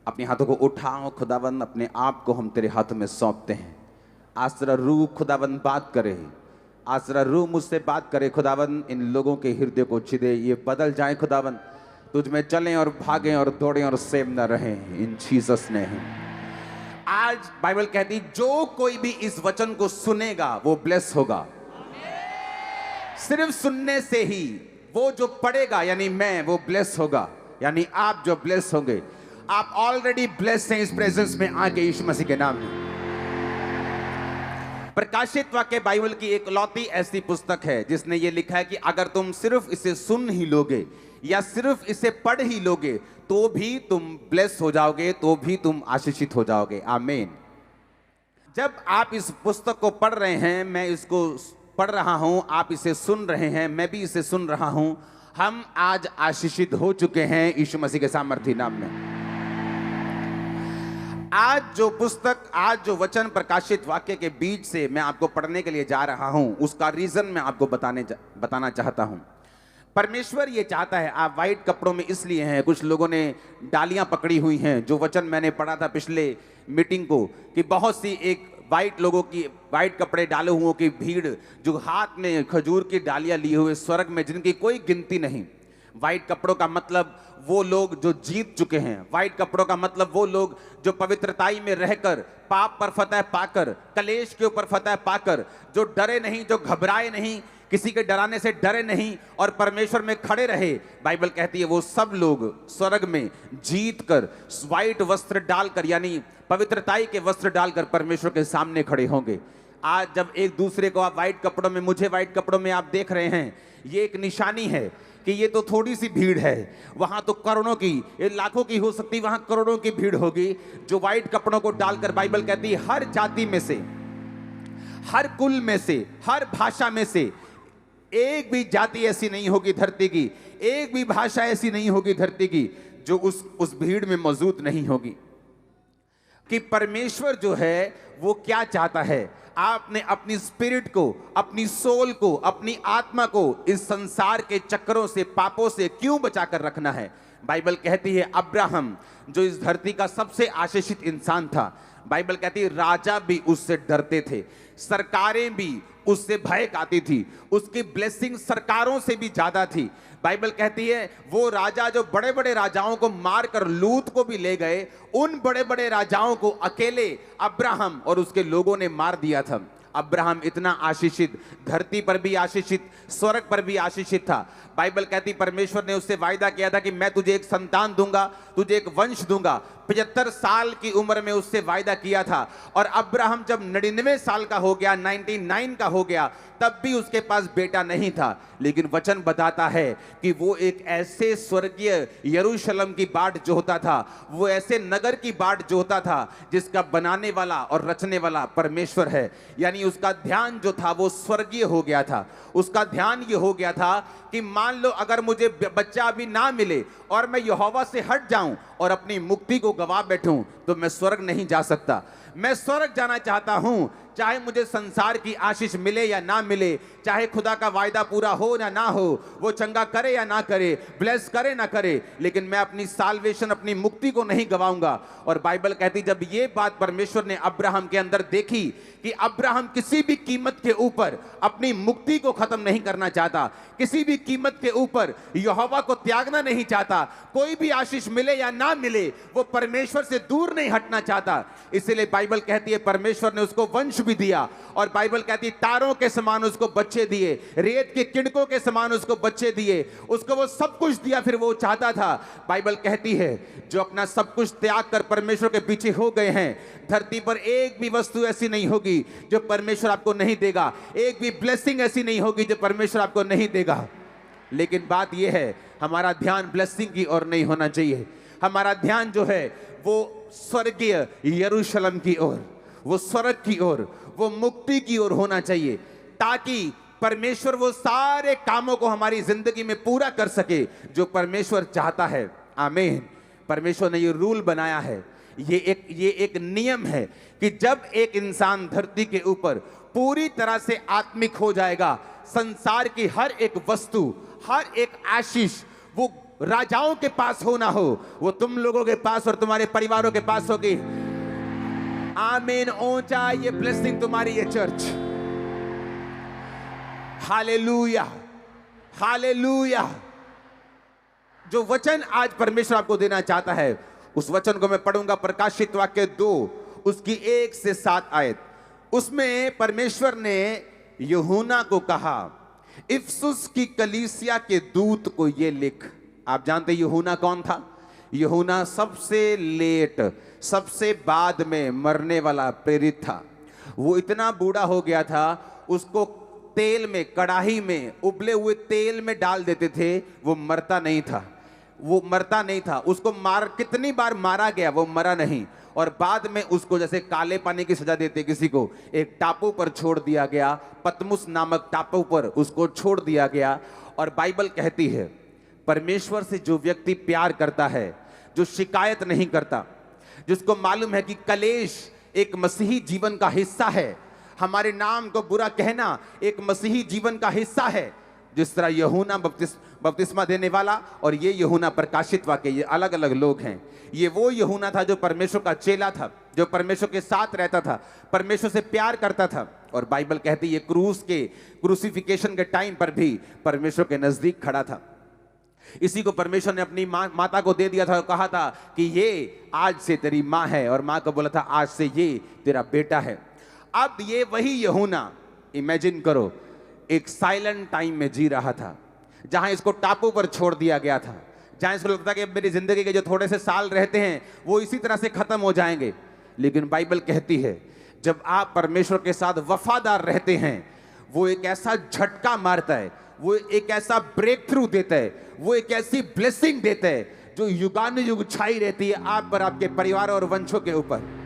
अपने हाथों को उठाओ। खुदावन, अपने आप को हम तेरे हाथों में सौंपते हैं। आज तेरा रूह खुदावन बात करे, आज तेरा रूह मुझसे बात करे। खुदावन, इन लोगों के हृदय को छिदे, ये बदल जाए। खुदावन, तुझ में चलें और भागें और दौड़ें और सेम न रहें। इन जीसस नेम। आज बाइबल कहती, जो कोई भी इस वचन को सुनेगा वो ब्लेस होगा। सिर्फ सुनने से ही वो जो पढ़ेगा, यानी मैं, वो ब्लेस होगा। यानी आप जो ब्लेस होंगे, आप ऑलरेडी ब्लेस हैं इस प्रेजेंस में आके यीशु मसीह के नाम में। प्रकाशित वाक्य बाइबल की एक लौती ऐसी पुस्तक है जिसने ये लिखा है कि अगर तुम सिर्फ इसे सुन ही लोगे या सिर्फ इसे पढ़ ही लोगे तो भी तुम ब्लेस हो जाओगे, तो भी तुम आशीषित हो जाओगे। आमीन। जब आप इस पुस्तक को पढ़ रहे हैं, मैं इसको पढ़ रहा हूं, आप इसे सुन रहे हैं, मैं भी इसे सुन रहा हूं, हम आज आशीषित हो चुके हैं यीशु मसीह के सामर्थी नाम में। आज जो पुस्तक, आज जो वचन प्रकाशित वाक्य के बीच से मैं आपको पढ़ने के लिए जा रहा हूं, उसका रीजन मैं आपको बताना चाहता हूं। परमेश्वर ये चाहता है, आप वाइट कपड़ों में इसलिए हैं, कुछ लोगों ने डालियां पकड़ी हुई हैं। जो वचन मैंने पढ़ा था पिछले मीटिंग को, कि बहुत सी एक वाइट लोगों की, वाइट कपड़े डाले हुओं की भीड़, जो हाथ में खजूर की डालियां लिए हुए स्वर्ग में, जिनकी कोई गिनती नहीं। वाइट कपड़ों का मतलब वो लोग जो जीत चुके हैं। वाइट कपड़ों का मतलब वो लोग जो पवित्रताई में रहकर, पाप पर फतह पाकर, कलेश के ऊपर फतह पाकर, जो डरे नहीं, जो घबराए नहीं, किसी के डराने से डरे नहीं और परमेश्वर में खड़े रहे। बाइबल कहती है वो सब लोग स्वर्ग में जीत कर, व्हाइट वस्त्र डालकर, यानी पवित्रताई के वस्त्र डालकर परमेश्वर के सामने खड़े होंगे। आज जब एक दूसरे को आप व्हाइट कपड़ों में, मुझे व्हाइट कपड़ों में आप देख रहे हैं, ये एक निशानी है कि ये तो थोड़ी सी भीड़ है। वहां तो करोड़ों की, ये लाखों की हो सकती, वहां करोड़ों की भीड़ होगी जो व्हाइट कपड़ों को डालकर, बाइबल कहती है हर जाति में से, हर कुल में से, हर भाषा में से एक भी जाति ऐसी नहीं होगी धरती की, एक भी भाषा ऐसी नहीं होगी धरती की जो उस भीड़ में मौजूद नहीं होगी। कि परमेश्वर जो है वो क्या चाहता है, आपने अपनी स्पिरिट को, अपनी सोल को, अपनी आत्मा को इस संसार के चक्करों से, पापों से क्यों बचाकर रखना है। बाइबल कहती है अब्राहम जो इस धरती का सबसे आशीषित इंसान था, बाइबल कहती है राजा भी उससे डरते थे, सरकारें भी उससे भय खाती थी, उसकी ब्लेसिंग सरकारों से भी ज्यादा थी। बाइबल कहती है वो राजा जो बड़े बड़े राजाओं को मारकर लूत को भी ले गए, उन बड़े बड़े राजाओं को अकेले अब्राहम और उसके लोगों ने मार दिया था। अब्राहम इतना आशीषित, धरती पर भी आशीषित, स्वर्ग पर भी आशीषित था। बाइबल कहती परमेश्वर ने उससे वायदा किया था कि मैं तुझे एक संतान दूंगा, तुझे एक वंश दूंगा। 75 साल की उम्र में उससे वायदा किया था। और अब्राहम जब 99 साल का हो गया, 99 का हो गया, तब भी उसके पास बेटा नहीं था। लेकिन वचन बताता है कि वो एक ऐसे स्वर्गीय यरूशलेम की बाट जोहता था, वो ऐसे नगर की बाट जोहता था जिसका बनाने वाला और रचने वाला परमेश्वर है। यानी उसका ध्यान जो था वो स्वर्गीय हो गया था। उसका ध्यान ये हो गया था कि मान लो अगर मुझे बच्चा अभी ना मिले और मैं यहोवा से हट जाऊं और अपनी मुक्ति को गवा बैठूं, तो मैं स्वर्ग नहीं जा सकता। मैं स्वर्ग जाना चाहता हूं, चाहे मुझे संसार की आशीष मिले या ना मिले, चाहे खुदा का वायदा पूरा हो या ना हो, वो चंगा करे या ना करे, ब्लेस करे ना करे, लेकिन मैं अपनी साल्वेशन, अपनी मुक्ति को नहीं गवाऊंगा। और बाइबल कहती जब ये बात परमेश्वर ने अब्राहम के अंदर देखी कि अब्राहम किसी भी कीमत के ऊपर अपनी मुक्ति को खत्म नहीं करना चाहता, किसी भी कीमत के ऊपर यहोवा को त्यागना नहीं चाहता, कोई भी आशीष मिले या ना मिले वो परमेश्वर से दूर नहीं हटना चाहता, इसलिए बाइबल कहती है परमेश्वर ने उसको वंश भी दिया। और बाइबल कहती है तारों के समान उसको बच्चे दिए, रेत के किड़कों के समान उसको बच्चे दिए, उसको वो सब कुछ दिया। फिर वो चाहता था, बाइबल कहती है जो अपना सब कुछ त्याग कर परमेश्वर के पीछे हो गए हैं, धरती पर एक भी वस्तु ऐसी नहीं होगी जो परमेश्वर आपको नहीं देगा, एक भी ब्लेसिंग ऐसी नहीं होगी जो परमेश्वर आपको नहीं देगा। लेकिन बात यह है हमारा ध्यान ब्लेसिंग की ओर नहीं होना चाहिए, हमारा ध्यान जो है वो स्वर्गीय यरूशलेम की ओर, वो स्वर्ग की ओर, वो मुक्ति की ओर होना चाहिए, ताकि परमेश्वर वो सारे कामों को हमारी जिंदगी में पूरा कर सके जो परमेश्वर चाहता है। आमीन। परमेश्वर ने ये रूल बनाया है, ये एक नियम है कि जब एक इंसान धरती के ऊपर पूरी तरह से आत्मिक हो जाएगा, संसार की हर एक वस्तु, हर एक आशीष वो राजाओं के पास हो ना हो, वो तुम लोगों के पास और तुम्हारे परिवारों के पास होगी। आमीन। ऊंचा ये ब्लेसिंग तुम्हारी, ये चर्च। Hallelujah, hallelujah. जो वचन आज परमेश्वर आपको देना चाहता है, उस वचन को मैं पढ़ूंगा। प्रकाशित वाक्य 2 उसकी 1 से 7 आयत। उसमें परमेश्वर ने यूहन्ना को कहा, इफसुस की कलीसिया के दूत को ये लिख। आप जानते यूहन्ना कौन था? यूहन्ना सबसे लेट, सबसे बाद में मरने वाला प्रेरित था। वो इतना बूढ़ा हो गया था, उसको तेल में, कड़ाही में उबले हुए तेल में डाल देते थे, वो मरता नहीं था। वो मरता नहीं था। उसको कितनी बार मारा गया, वो मरा नहीं। और बाद में उसको जैसे काले पानी की सजा देते किसी को, एक टापू पर छोड़ दिया गया, पतमुस नामक टापू पर उसको छोड़ दिया गया। और बाइबल कहती है, परमेश्वर से जो व्यक्ति प्यार करता है, जो शिकायत नहीं करता, जिसको मालूम है कि कलेश एक मसीही जीवन का हिस्सा है, हमारे नाम को बुरा कहना एक मसीही जीवन का हिस्सा है। जिस तरह यूहन्ना बपतिस्मा देने वाला और ये यूहन्ना प्रकाशित वाक्य, ये अलग अलग लोग हैं। ये वो यूहन्ना था जो परमेश्वर का चेला था, जो परमेश्वर के साथ रहता था, परमेश्वर से प्यार करता था। और बाइबल कहती है क्रूसिफिकेशन के टाइम पर भी परमेश्वर के नजदीक खड़ा था। इसी को परमेश्वर ने अपनी माता को दे दिया था और कहा था कि ये आज से तेरी माँ है, और माँ को बोला था आज से ये तेरा बेटा है। अब ये वही यूहन्ना, इमेजिन करो, एक साइलेंट टाइम में जी रहा था, जहां इसको टापू पर छोड़ दिया गया था, जहां इसको लगता कि मेरी जिंदगी के जो थोड़े से साल रहते हैं वो इसी तरह से खत्म हो जाएंगे। लेकिन बाइबल कहती है, जब आप परमेश्वर के साथ वफादार रहते हैं, वो एक ऐसा झटका मारता है, वो एक ऐसा ब्रेक थ्रू देता है, वो एक ऐसी ब्लेसिंग देता है जो युगानुयुग छाई रहती है आप पर, आपके परिवार और वंशों के ऊपर।